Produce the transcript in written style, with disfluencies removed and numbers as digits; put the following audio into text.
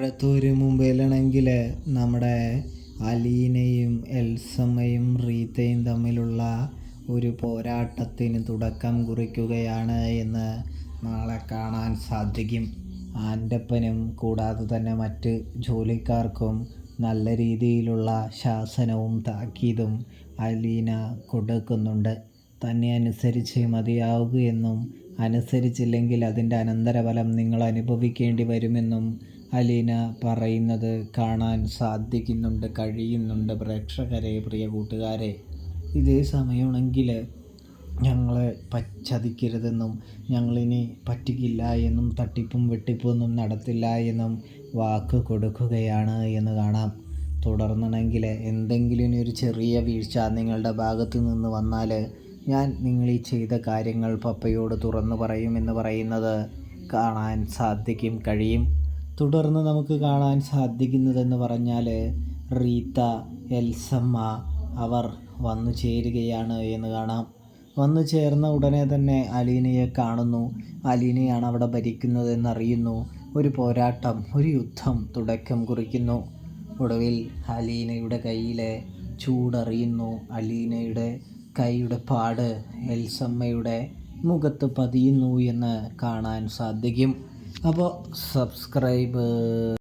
അടുത്തൊരു മുമ്പിലാണെങ്കിൽ നമ്മുടെ അലീനയും എൽസമ്മയും റീത്തയും തമ്മിലുള്ള ഒരു പോരാട്ടത്തിന് തുടക്കം കുറിക്കുകയാണ് എന്ന് നാളെ കാണാൻ സാധിക്കും. ആൻ്റപ്പനും കൂടാതെ തന്നെ മറ്റ് ജോലിക്കാർക്കും നല്ല രീതിയിലുള്ള ശാസനവും താക്കീതും അലീന കൊടുക്കുന്നുണ്ട്. തന്നെ അനുസരിച്ച് മതിയാവുകയെന്നും അനുസരിച്ചില്ലെങ്കിൽ അതിൻ്റെ അനന്തരഫലം നിങ്ങൾ അനുഭവിക്കേണ്ടി വരുമെന്നും അലീന പറയുന്നത് കാണാൻ കഴിയുന്നുണ്ട് പ്രേക്ഷകരെ, പ്രിയ കൂട്ടുകാരെ. ഇതേ സമയമാണെങ്കിൽ ഞങ്ങളെ ചതിക്കരുതെന്നും ഞങ്ങളിനി പറ്റിക്കില്ല എന്നും തട്ടിപ്പും വെട്ടിപ്പൊന്നും നടത്തില്ല എന്നും വാക്ക് കൊടുക്കുകയാണ് എന്ന് കാണാം. തുടർന്നാണെങ്കിൽ എന്തെങ്കിലും ഒരു ചെറിയ വീഴ്ച നിങ്ങളുടെ ഭാഗത്തു നിന്ന് വന്നാൽ ഞാൻ നിങ്ങളീ ചെയ്ത കാര്യങ്ങൾ പപ്പയോട് തുറന്നു പറയുമെന്ന് പറയുന്നത് കാണാൻ കഴിയും. തുടർന്ന് നമുക്ക് കാണാൻ സാധിക്കുന്നതെന്ന് പറഞ്ഞാൽ റീത്ത, എൽസമ്മ അവർ വന്നു ചേരുകയാണ് എന്ന് കാണാം. വന്നു ചേർന്ന ഉടനെ തന്നെ അലീനയെ കാണുന്നു. അലീനയാണ് അവിടെ ഭരിക്കുന്നതെന്നറിയുന്നു. ഒരു പോരാട്ടം, ഒരു യുദ്ധം തുടക്കം കുറിക്കുന്നു. ഒടുവിൽ അലീനയുടെ കയ്യിലെ ചൂടറിയുന്നു. അലീനയുടെ കൈയുടെ പാട് എൽസമ്മയുടെ മുഖത്ത് പതിയുന്നു എന്ന് കാണാൻ സാധിക്കും. അപ്പോൾ സബ്സ്ക്രൈബ്